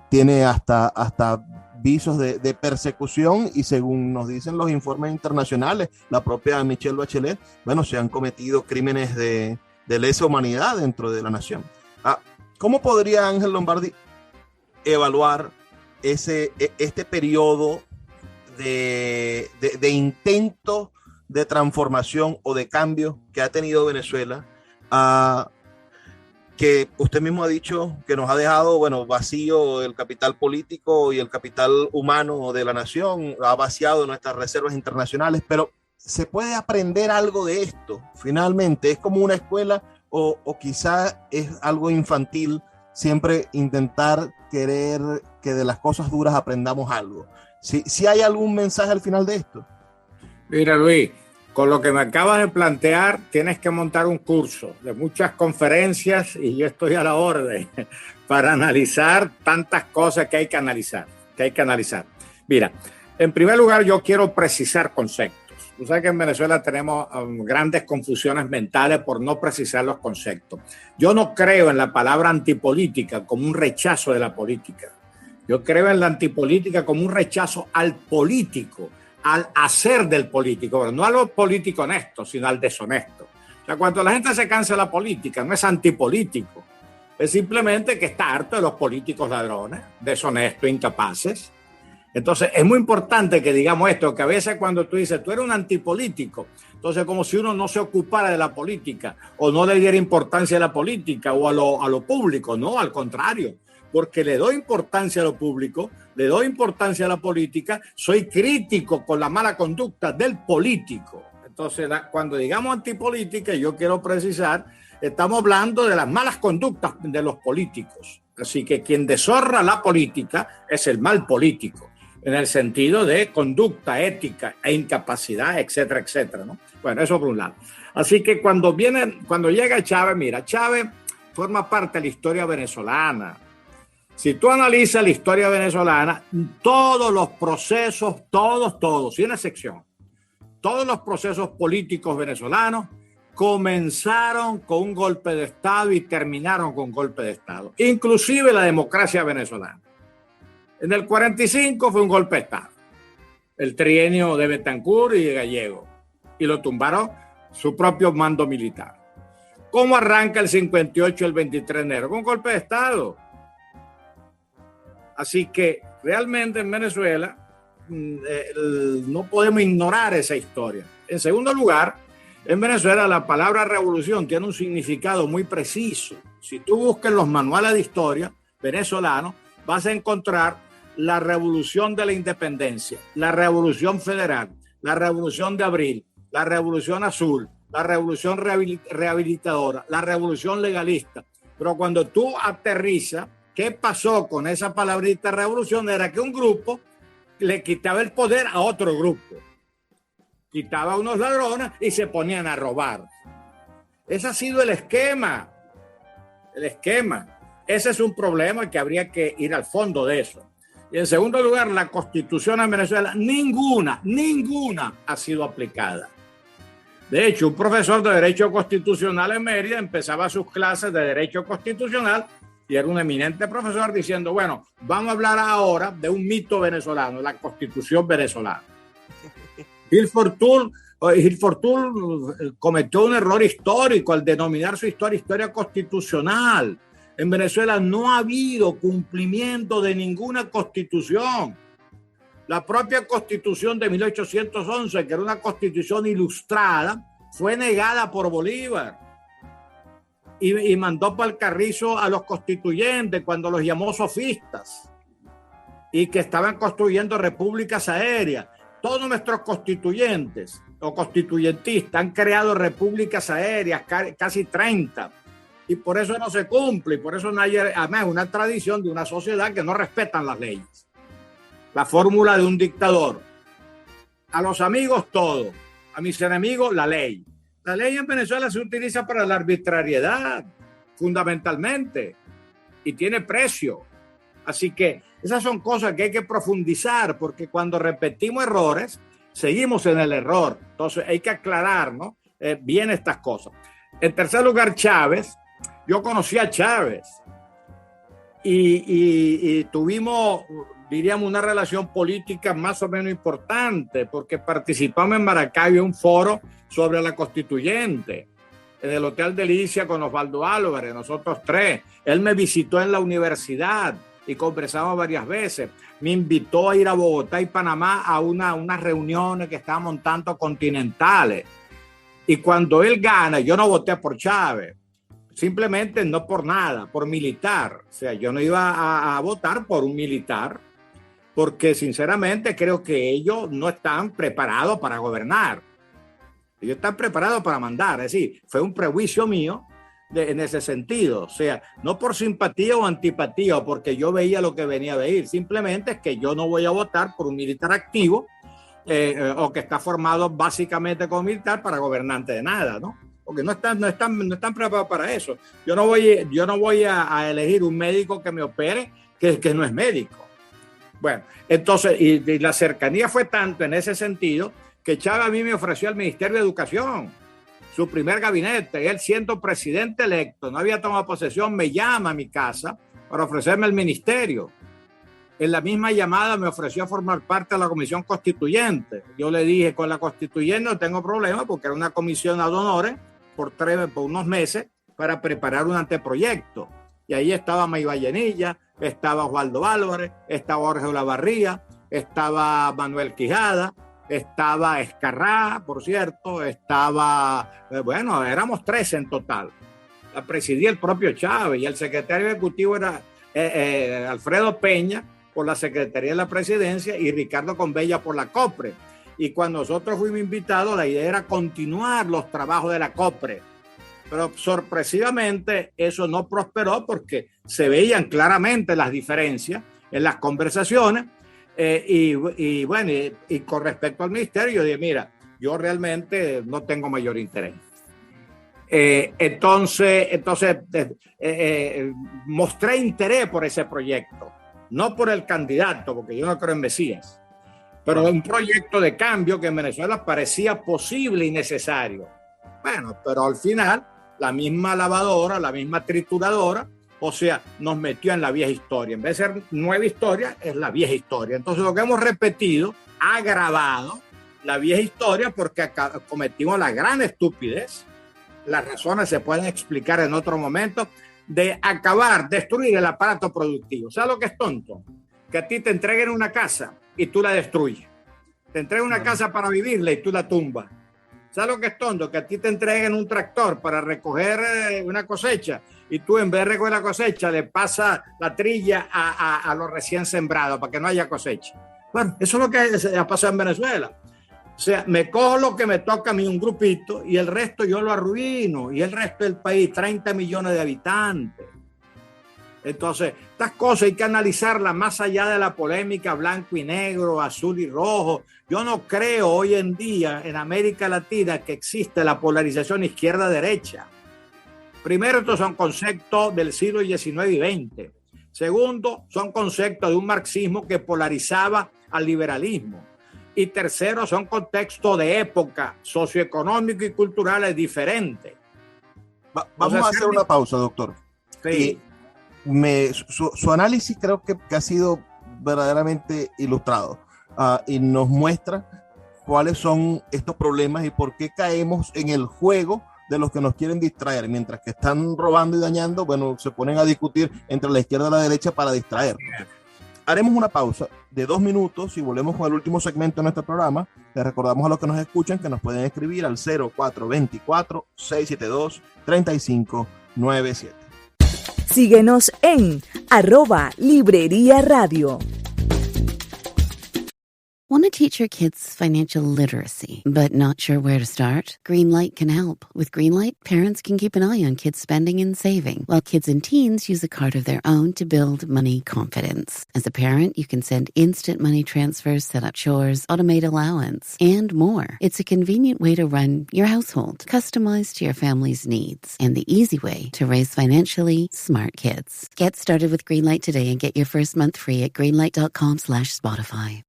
tiene hasta visos de persecución, y según nos dicen los informes internacionales, la propia Michelle Bachelet, se han cometido crímenes de lesa humanidad dentro de la nación. ¿Cómo podría Ángel Lombardi evaluar este periodo de intento de transformación o de cambio que ha tenido Venezuela, que usted mismo ha dicho que nos ha dejado vacío el capital político y el capital humano de la nación, ha vaciado nuestras reservas internacionales? Pero ¿se puede aprender algo de esto? Finalmente, ¿es como una escuela o quizá es algo infantil siempre intentar querer que de las cosas duras aprendamos algo? ¿Si hay algún mensaje al final de esto? Mira, Luis, con lo que me acabas de plantear, tienes que montar un curso de muchas conferencias y yo estoy a la orden para analizar tantas cosas que hay que analizar. Mira, en primer lugar, yo quiero precisar conceptos. Tú sabes que en Venezuela tenemos grandes confusiones mentales por no precisar los conceptos. Yo no creo en la palabra antipolítica como un rechazo de la política. Yo creo en la antipolítica como un rechazo al político, al hacer del político, pero no a lo político honesto, sino al deshonesto. O sea, cuando la gente se cansa de la política, no es antipolítico, es simplemente que está harto de los políticos ladrones, deshonestos, incapaces. Entonces, es muy importante que digamos esto, que a veces cuando tú dices, tú eres un antipolítico, entonces como si uno no se ocupara de la política o no le diera importancia a la política o a lo público. No, al contrario, porque le doy importancia a lo público, le doy importancia a la política, soy crítico con la mala conducta del político. Entonces, cuando digamos antipolítica, yo quiero precisar, estamos hablando de las malas conductas de los políticos. Así que quien deshonra la política es el mal político, en el sentido de conducta, ética e incapacidad, etcétera, etcétera, ¿no? Bueno, eso por un lado. Así que cuando llega Chávez, mira, Chávez forma parte de la historia venezolana. Si tú analizas la historia venezolana, todos los procesos, todos, sin excepción, todos los procesos políticos venezolanos comenzaron con un golpe de Estado y terminaron con un golpe de Estado, inclusive la democracia venezolana. En el 45 fue un golpe de Estado, el trienio de Betancourt y de Gallego, y lo tumbaron su propio mando militar. ¿Cómo arranca el 58 el 23 de enero? Con un golpe de Estado. Así que realmente en Venezuela no podemos ignorar esa historia. En segundo lugar, en Venezuela la palabra revolución tiene un significado muy preciso. Si tú buscas los manuales de historia venezolanos, vas a encontrar la revolución de la independencia, la revolución federal, la revolución de abril, la revolución azul, la revolución rehabilitadora, la revolución legalista. Pero cuando tú aterrizas, ¿qué pasó con esa palabrita revolución? Era que un grupo le quitaba el poder a otro grupo. Quitaba a unos ladrones y se ponían a robar. Ese ha sido el esquema. El esquema. Ese es un problema que habría que ir al fondo de eso. Y en segundo lugar, la Constitución en Venezuela, ninguna ha sido aplicada. De hecho, un profesor de Derecho Constitucional en Mérida empezaba sus clases de Derecho Constitucional y era un eminente profesor diciendo, bueno, vamos a hablar ahora de un mito venezolano, la Constitución venezolana. Gil Fortul cometió un error histórico al denominar su historia constitucional. En Venezuela no ha habido cumplimiento de ninguna constitución. La propia Constitución de 1811, que era una constitución ilustrada, fue negada por Bolívar y mandó para el carrizo a los constituyentes cuando los llamó sofistas y que estaban construyendo repúblicas aéreas. Todos nuestros constituyentes o constituyentistas han creado repúblicas aéreas, casi 30, y por eso no se cumple, y por eso no hay, además, una tradición de una sociedad que no respetan las leyes. La fórmula de un dictador. A los amigos todo, a mis enemigos la ley. La ley en Venezuela se utiliza para la arbitrariedad, fundamentalmente, y tiene precio. Así que esas son cosas que hay que profundizar, porque cuando repetimos errores, seguimos en el error. Entonces hay que aclarar, ¿no? Bien estas cosas. En tercer lugar, Chávez. Yo conocí a Chávez y tuvimos, diríamos, una relación política más o menos importante, porque participamos en Maracaibo en un foro sobre la constituyente, en el Hotel Delicia con Osvaldo Álvarez, nosotros tres. Él me visitó en la universidad y conversamos varias veces. Me invitó a ir a Bogotá y Panamá a unas reuniones que estaban montando continentales. Y cuando él gana, yo no voté por Chávez, simplemente no por nada, por militar. O sea, yo no iba a votar por un militar, porque sinceramente creo que ellos no están preparados para gobernar. Ellos están preparados para mandar. Es decir, fue un prejuicio mío en ese sentido. O sea, no por simpatía o antipatía o porque yo veía lo que venía a venir. Simplemente es que yo no voy a votar por un militar activo o que está formado básicamente como militar para gobernante de nada, ¿no? Porque no están preparados para eso. Yo no voy a elegir un médico que me opere que no es médico. Bueno, entonces, y la cercanía fue tanto en ese sentido que Chávez a mí me ofreció el Ministerio de Educación, su primer gabinete. Él, siendo presidente electo, no había tomado posesión, me llama a mi casa para ofrecerme el ministerio. En la misma llamada me ofreció formar parte de la comisión constituyente. Yo le dije, con la constituyente no tengo problema, porque era una comisión ad honorem por unos meses para preparar un anteproyecto. Y ahí estaba May Vallenilla, estaba Osvaldo Álvarez, estaba Jorge Olavarría, estaba Manuel Quijada, estaba Escarrá, por cierto, estaba, bueno, éramos 3 en total. La presidía el propio Chávez y el secretario ejecutivo era Alfredo Peña por la Secretaría de la Presidencia y Ricardo Conbella por la COPRE. Y cuando nosotros fuimos invitados, la idea era continuar los trabajos de la COPRE. Pero sorpresivamente eso no prosperó porque se veían claramente las diferencias en las conversaciones. Y con respecto al ministerio, yo dije, mira, yo realmente no tengo mayor interés. Entonces mostré interés por ese proyecto, no por el candidato, porque yo no creo en Mesías, pero un proyecto de cambio que en Venezuela parecía posible y necesario. Bueno, pero al final la misma lavadora, la misma trituradora, o sea, nos metió en la vieja historia. En vez de ser nueva historia, es la vieja historia. Entonces lo que hemos repetido ha agravado la vieja historia porque cometimos la gran estupidez. Las razones se pueden explicar en otro momento, de destruir el aparato productivo. ¿Sabes lo que es tonto? Que a ti te entreguen una casa y tú la destruyes. Te entregan una casa para vivirla y tú la tumbas. ¿Sabes lo que es tonto? Que a ti te entreguen un tractor para recoger una cosecha y tú, en vez de recoger la cosecha, le pasas la trilla a los recién sembrados para que no haya cosecha. Bueno, eso es lo que ha pasado en Venezuela. O sea, me cojo lo que me toca a mí, un grupito, y el resto yo lo arruino. Y el resto del país, 30 millones de habitantes. Entonces, estas cosas hay que analizarlas más allá de la polémica blanco y negro, azul y rojo. Yo no creo hoy en día en América Latina que existe la polarización izquierda-derecha. Primero, estos son conceptos del siglo XIX y XX. Segundo, son conceptos de un marxismo que polarizaba al liberalismo. Y tercero, son contextos de época socioeconómico y culturales diferentes. Vamos a hacer una pausa, doctor. Sí. Su análisis creo que ha sido verdaderamente ilustrado y nos muestra cuáles son estos problemas y por qué caemos en el juego de los que nos quieren distraer. Mientras que están robando y dañando, bueno, se ponen a discutir entre la izquierda y la derecha para distraer. Haremos una pausa de 2 minutos y volvemos con el último segmento de nuestro programa. Les recordamos a los que nos escuchan que nos pueden escribir al 0424-672-3597. Síguenos en @Librería Radio. Want to teach your kids financial literacy, but not sure where to start? Greenlight can help. With Greenlight, parents can keep an eye on kids' spending and saving, while kids and teens use a card of their own to build money confidence. As a parent, you can send instant money transfers, set up chores, automate allowance, and more. It's a convenient way to run your household, customized to your family's needs, and the easy way to raise financially smart kids. Get started with Greenlight today and get your first month free at greenlight.com/Spotify.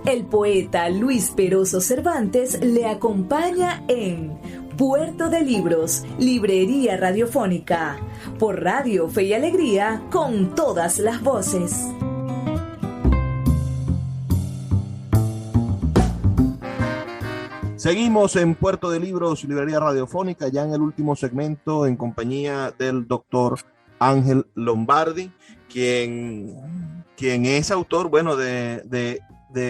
El poeta Luis Peroso Cervantes le acompaña en Puerto de Libros, Librería Radiofónica, por Radio Fe y Alegría, con todas las voces. Seguimos en Puerto de Libros, Librería Radiofónica, ya en el último segmento en compañía del doctor Ángel Lombardi, quien es autor, bueno, de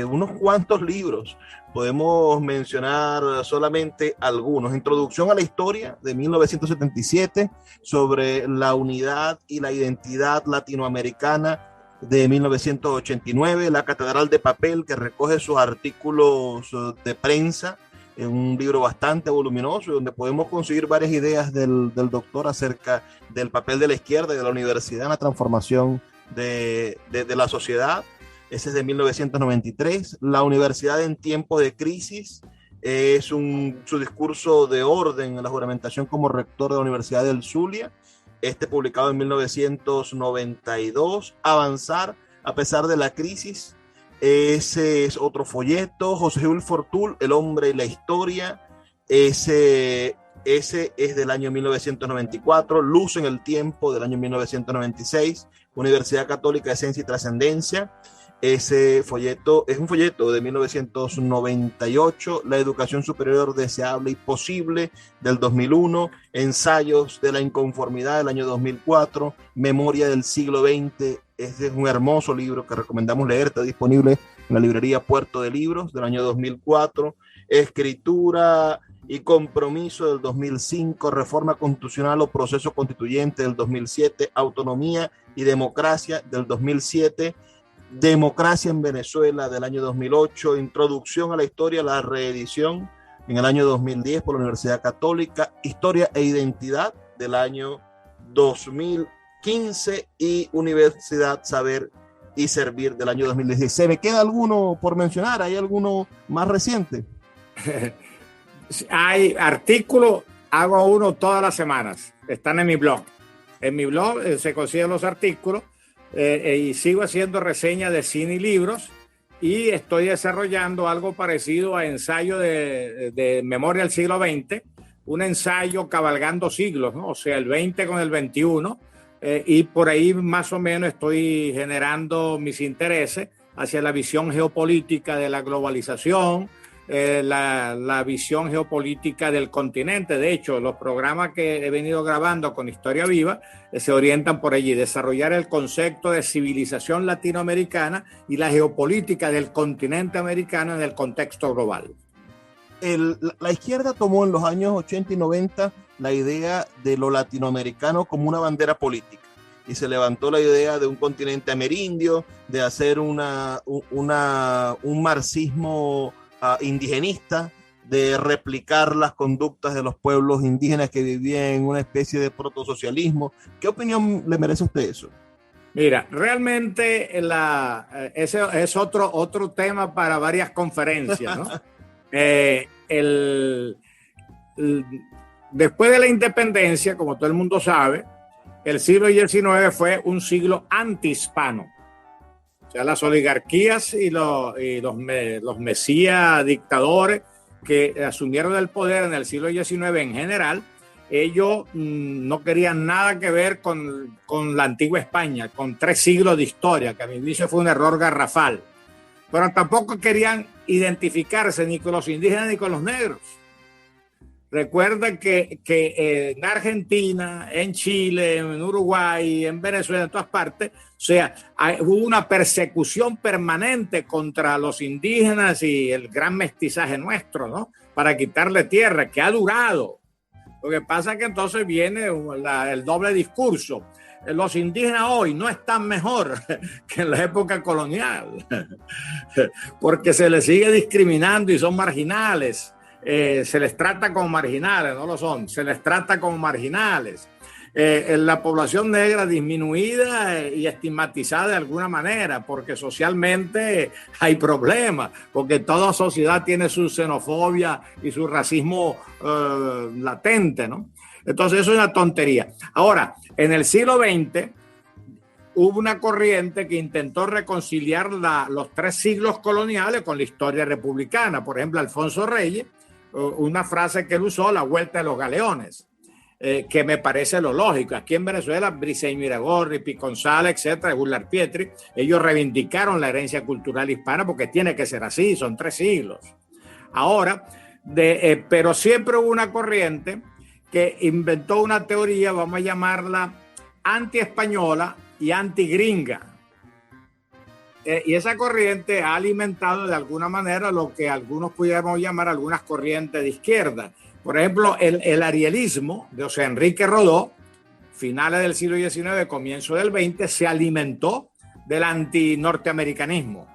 unos cuantos libros. Podemos mencionar solamente algunos. Introducción a la historia, de 1977, sobre la unidad y la identidad latinoamericana, de 1989. La Catedral de Papel, que recoge sus artículos de prensa en un libro bastante voluminoso, donde podemos conseguir varias ideas del doctor acerca del papel de la izquierda y de la universidad en la transformación de la sociedad. Ese es de 1993. La universidad en tiempos de crisis es su discurso de orden en la juramentación como rector de la Universidad del Zulia, publicado en 1992. Avanzar a pesar de la crisis, ese es otro folleto. José Luis Fortul, El hombre y la historia, ese es del año 1994. Luz en el tiempo, del año 1996. Universidad Católica, Esencia y Trascendencia, ese folleto es un folleto de 1998. La educación superior deseable y posible, del 2001. Ensayos de la inconformidad, del año 2004. Memoria del siglo XX, este es un hermoso libro que recomendamos leer, está disponible en la librería Puerto de Libros, del año 2004. Escritura y compromiso, del 2005. Reforma constitucional o proceso constituyente, del 2007. Autonomía y democracia, del 2007. Democracia en Venezuela, del año 2008. Introducción a la historia, la reedición en el año 2010 por la Universidad Católica. Historia e identidad, del año 2015. Y Universidad Saber y Servir, del año 2016. ¿Me queda alguno por mencionar? ¿Hay alguno más reciente? Hay artículos Hago uno todas las semanas. Están en mi blog. En mi blog se consiguen los artículos y sigo haciendo reseñas de cine y libros y estoy desarrollando algo parecido a ensayo de memoria del siglo XX, un ensayo cabalgando siglos, ¿no? O sea, el 20 con el 21 y por ahí más o menos estoy generando mis intereses hacia la visión geopolítica de la globalización, la visión geopolítica del continente. De hecho, los programas que he venido grabando con Historia Viva se orientan por allí, desarrollar el concepto de civilización latinoamericana y la geopolítica del continente americano en el contexto global. La izquierda tomó en los años 80 y 90 la idea de lo latinoamericano como una bandera política y se levantó la idea de un continente amerindio, de hacer un marxismo indigenista, de replicar las conductas de los pueblos indígenas que vivían en una especie de protosocialismo. ¿Qué opinión le merece a usted eso? Mira, realmente ese es otro tema para varias conferencias, ¿no? Después de la independencia, como todo el mundo sabe, el siglo XIX fue un siglo antihispano. O sea, las oligarquías y los mesías dictadores que asumieron el poder en el siglo XIX en general, ellos no querían nada que ver con la antigua España, con 3 siglos de historia, que a mi juicio fue un error garrafal. Pero tampoco querían identificarse ni con los indígenas ni con los negros. Recuerda que en Argentina, en Chile, en Uruguay, en Venezuela, en todas partes, o sea, hubo una persecución permanente contra los indígenas y el gran mestizaje nuestro, ¿no? Para quitarle tierra, que ha durado. Lo que pasa es que entonces viene el doble discurso. Los indígenas hoy no están mejor que en la época colonial, porque se les sigue discriminando y son marginales. Se les trata como marginales, no lo son, se les trata como marginales. La población negra disminuida y estigmatizada de alguna manera, porque socialmente hay problemas, porque toda sociedad tiene su xenofobia y su racismo latente, ¿no? Entonces eso es una tontería. Ahora, en el siglo XX hubo una corriente que intentó reconciliar los 3 siglos coloniales con la historia republicana. Por ejemplo, Alfonso Reyes, una frase que él usó, la vuelta de los galeones, que me parece lo lógico. Aquí en Venezuela, Briceño Iragorri, Piconzala, etcétera, Gullar Pietri, ellos reivindicaron la herencia cultural hispana porque tiene que ser así, son 3 siglos. Ahora, pero siempre hubo una corriente que inventó una teoría, vamos a llamarla anti-española y anti-gringa. Y esa corriente ha alimentado de alguna manera lo que algunos pudiéramos llamar algunas corrientes de izquierda. Por ejemplo, el arielismo de José Enrique Rodó, finales del siglo XIX, comienzo del XX, se alimentó del anti-norteamericanismo.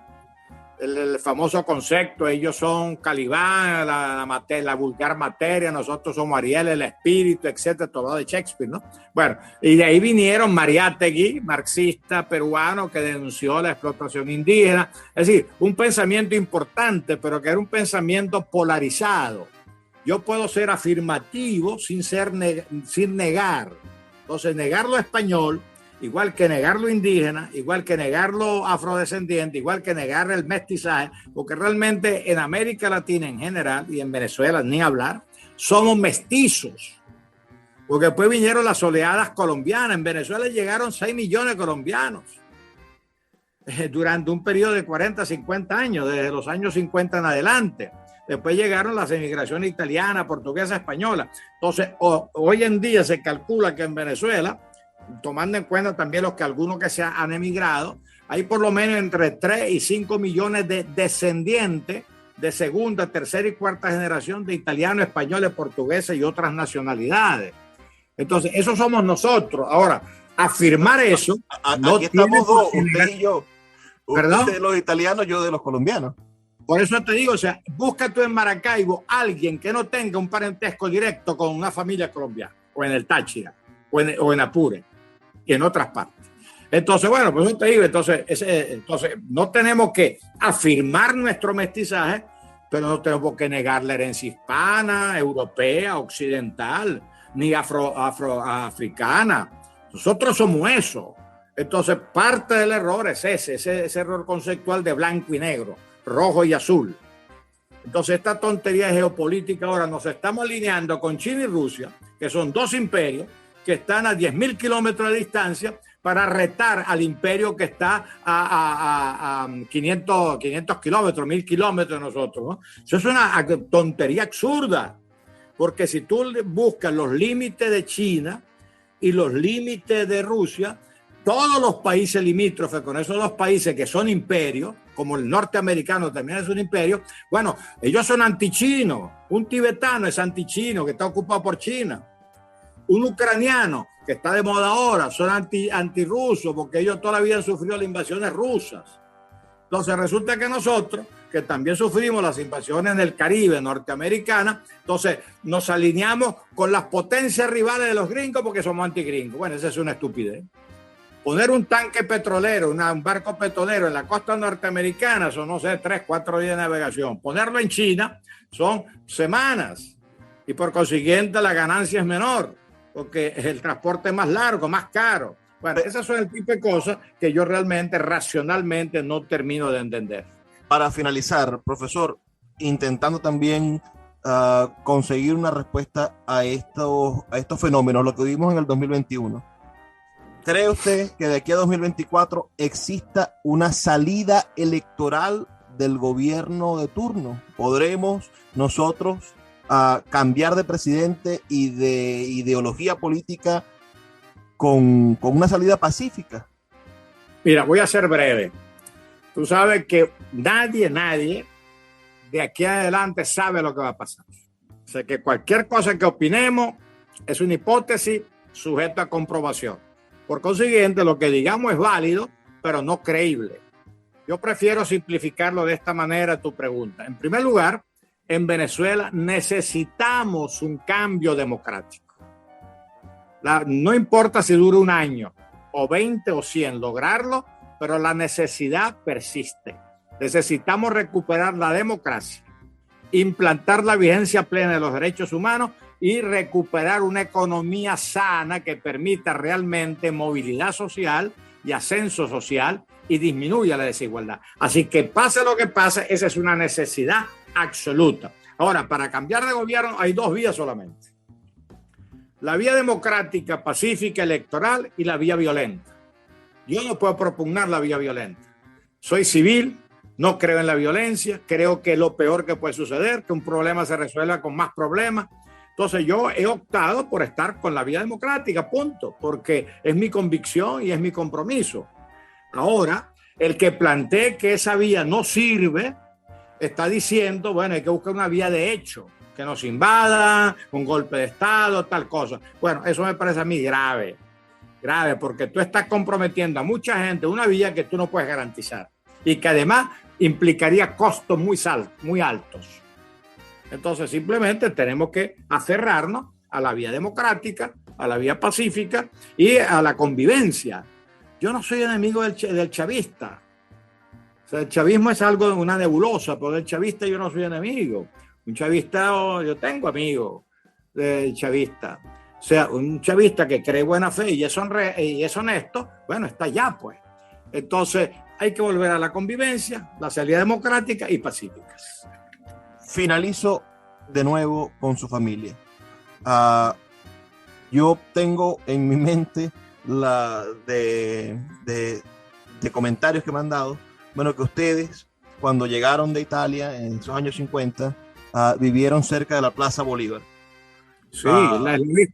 El famoso concepto, ellos son Calibán, la vulgar materia, nosotros somos Ariel, el espíritu, etcétera, todo de Shakespeare, ¿no? Bueno, y de ahí vinieron Mariátegui, marxista peruano, que denunció la explotación indígena. Es decir, un pensamiento importante, pero que era un pensamiento polarizado. Yo puedo ser afirmativo sin negar. Entonces, negar lo español, igual que negar lo indígena, igual que negar lo afrodescendiente, igual que negar el mestizaje, porque realmente en América Latina en general y en Venezuela ni hablar, somos mestizos. Porque después vinieron las oleadas colombianas. En Venezuela llegaron 6 millones de colombianos durante un periodo de 40, 50 años, desde los años 50 en adelante. Después llegaron las emigraciones italiana, portuguesa, española. Entonces, hoy en día se calcula que en Venezuela, tomando en cuenta también algunos que se han emigrado, hay por lo menos entre 3 y 5 millones de descendientes de segunda, tercera y cuarta generación de italianos, españoles, portugueses y otras nacionalidades. Entonces, eso somos nosotros. Ahora, afirmar eso... Aquí estamos dos, usted y yo. ¿Perdón? Usted de los italianos, yo de los colombianos. Por eso te digo, o sea, busca tú en Maracaibo alguien que no tenga un parentesco directo con una familia colombiana, o en el Táchira, o en Apure, y en otras partes. Entonces, bueno, pues eso te digo, entonces no tenemos que afirmar nuestro mestizaje, pero no tenemos por qué negar la herencia hispana, europea, occidental, ni afroafricana. Nosotros somos eso. Entonces, parte del error es ese error conceptual de blanco y negro, rojo y azul. Entonces, esta tontería de geopolítica ahora nos estamos alineando con China y Rusia, que son dos imperios que están a 10.000 kilómetros de distancia para retar al imperio que está a 500 kilómetros, 1.000 kilómetros de nosotros, ¿no? Eso es una tontería absurda, porque si tú buscas los límites de China y los límites de Rusia, todos los países limítrofes con esos dos países que son imperios, como el norteamericano también es un imperio, bueno, ellos son antichinos. Un tibetano es antichino, que está ocupado por China. Un ucraniano, que está de moda ahora, son antirrusos, porque ellos toda la vida han sufrido las invasiones rusas. Entonces resulta que nosotros, que también sufrimos las invasiones del Caribe norteamericanas, entonces nos alineamos con las potencias rivales de los gringos porque somos antigringos. Bueno, esa es una estupidez. Poner un tanque petrolero, un barco petrolero en la costa norteamericana son, no sé, 3, 4 días de navegación. Ponerlo en China son semanas y por consiguiente la ganancia es menor porque el transporte es más largo, más caro. Bueno, esas son el tipo de cosas que yo realmente, racionalmente, no termino de entender. Para finalizar, profesor, intentando también conseguir una respuesta a estos fenómenos, lo que vimos en el 2021. ¿Cree usted que de aquí a 2024 exista una salida electoral del gobierno de turno? ¿Podremos nosotros cambiar de presidente y de ideología política con una salida pacífica? Mira, voy a ser breve. Tú sabes que nadie de aquí adelante sabe lo que va a pasar. O sea, que cualquier cosa que opinemos es una hipótesis sujeta a comprobación. Por consiguiente, lo que digamos es válido, pero no creíble. Yo prefiero simplificarlo de esta manera a tu pregunta. En primer lugar, en Venezuela necesitamos un cambio democrático. No importa si dura un año, o 20 o 100, lograrlo, pero la necesidad persiste. Necesitamos recuperar la democracia, implantar la vigencia plena de los derechos humanos y recuperar una economía sana que permita realmente movilidad social y ascenso social y disminuya la desigualdad. Así que pase lo que pase, esa es una necesidad absoluta. Ahora, para cambiar de gobierno hay dos vías solamente. La vía democrática, pacífica, electoral y la vía violenta. Yo no puedo propugnar la vía violenta. Soy civil, no creo en la violencia, creo que es lo peor que puede suceder, que un problema se resuelva con más problemas. Entonces yo he optado por estar con la vía democrática, punto, porque es mi convicción y es mi compromiso. Ahora, el que plantee que esa vía no sirve, está diciendo, bueno, hay que buscar una vía de hecho, que nos invada, un golpe de Estado, tal cosa. Bueno, eso me parece a mí grave, porque tú estás comprometiendo a mucha gente una vía que tú no puedes garantizar y que además implicaría costos muy altos. Entonces simplemente tenemos que aferrarnos a la vía democrática, a la vía pacífica y a la convivencia. Yo no soy enemigo del chavista. O sea, el chavismo es algo, una nebulosa, pero del chavista yo no soy enemigo. Un chavista, yo tengo amigos del chavista. O sea, un chavista que cree buena fe y es honesto, bueno, está allá pues. Entonces hay que volver a la convivencia, la salida democrática y pacífica. Finalizo de nuevo con su familia. Yo tengo en mi mente de comentarios que me han dado, bueno, que ustedes cuando llegaron de Italia en esos años 50 vivieron cerca de la Plaza Bolívar. Sí,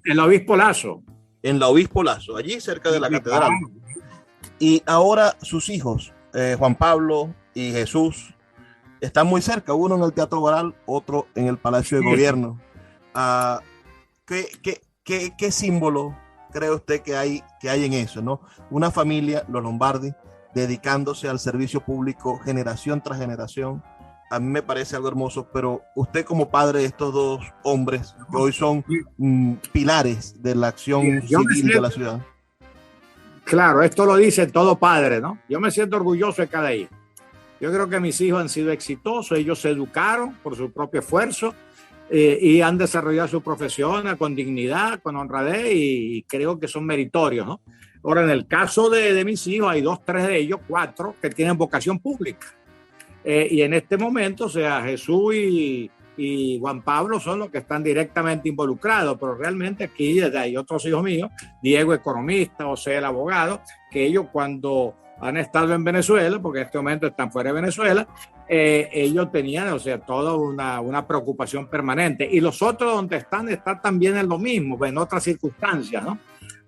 el Obispo Lazo. En la Obispo Lazo, allí cerca de la catedral. Y ahora sus hijos, Juan Pablo y Jesús, están muy cerca, uno en el Teatro Baral, otro en el Palacio de Gobierno. ¿Qué símbolo cree usted que hay en eso, ¿no? Una familia, los Lombardi, dedicándose al servicio público generación tras generación. A mí me parece algo hermoso, pero usted como padre de estos dos hombres que hoy son pilares de la acción civil de la ciudad. Claro, esto lo dice todo padre, ¿no? Yo me siento orgulloso de cada hijo. Yo creo que mis hijos han sido exitosos, ellos se educaron por su propio esfuerzo y han desarrollado su profesión con dignidad, con honradez y creo que son meritorios, ¿no? Ahora, en el caso de mis hijos, hay 2, 3 de ellos, 4, que tienen vocación pública. Y en este momento, o sea, Jesús y Juan Pablo son los que están directamente involucrados, pero realmente aquí hay otros hijos míos, Diego economista, José el abogado, que ellos cuando han estado en Venezuela, porque en este momento están fuera de Venezuela, ellos tenían, o sea, toda una preocupación permanente. Y los otros donde están también en lo mismo, en otras circunstancias, ¿no?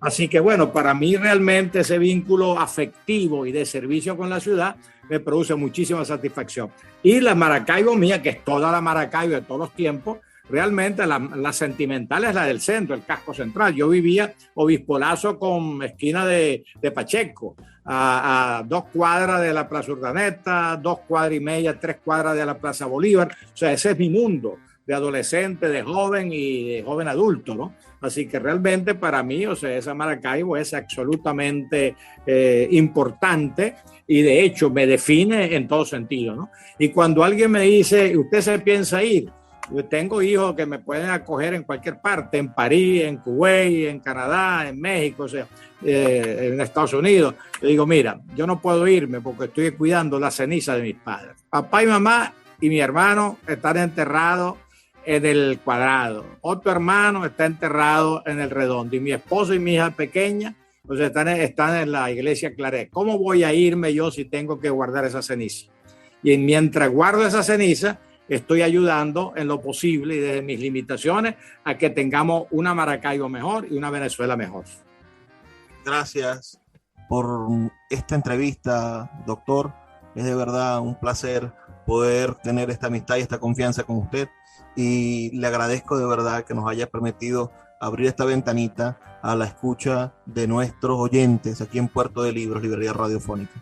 Así que bueno, para mí realmente ese vínculo afectivo y de servicio con la ciudad me produce muchísima satisfacción. Y la Maracaibo mía, que es toda la Maracaibo de todos los tiempos, realmente la sentimental es la del centro, el casco central. Yo vivía Obispo Lazo con esquina de Pacheco, a 2 cuadras de la Plaza Urdaneta, 2 cuadras y media, 3 cuadras de la Plaza Bolívar. O sea, ese es mi mundo de adolescente, de joven y de joven adulto, ¿no? Así que realmente para mí, o sea, esa Maracaibo es absolutamente importante y de hecho me define en todo sentido, ¿no? Y cuando alguien me dice, ¿usted se piensa ir? Yo tengo hijos que me pueden acoger en cualquier parte, en París, en Kuwait, en Canadá, en México, o sea, en Estados Unidos. Yo digo, mira, yo no puedo irme porque estoy cuidando la ceniza de mis padres. Papá y mamá y mi hermano están enterrados en el Cuadrado. Otro hermano está enterrado en el Redondo. Y mi esposo y mi hija pequeña, pues están en la iglesia Claret. ¿Cómo voy a irme yo si tengo que guardar esa ceniza? Y mientras guardo esa ceniza, estoy ayudando en lo posible y desde mis limitaciones a que tengamos una Maracaibo mejor y una Venezuela mejor. Gracias por esta entrevista, doctor. Es de verdad un placer poder tener esta amistad y esta confianza con usted. Y le agradezco de verdad que nos haya permitido abrir esta ventanita a la escucha de nuestros oyentes aquí en Puerto de Libros, Librería Radiofónica.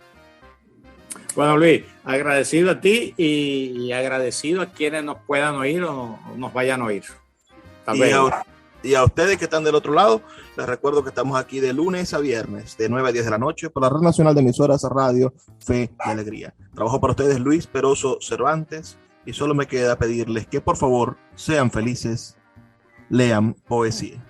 Bueno, Luis, agradecido a ti y agradecido a quienes nos puedan oír o nos vayan a oír. Y a ustedes que están del otro lado, les recuerdo que estamos aquí de lunes a viernes, de 9 a 10 de la noche, por la Red Nacional de Emisoras Radio Fe y Alegría. Trabajo para ustedes Luis Peroso Cervantes. Y solo me queda pedirles que por favor sean felices, lean poesía.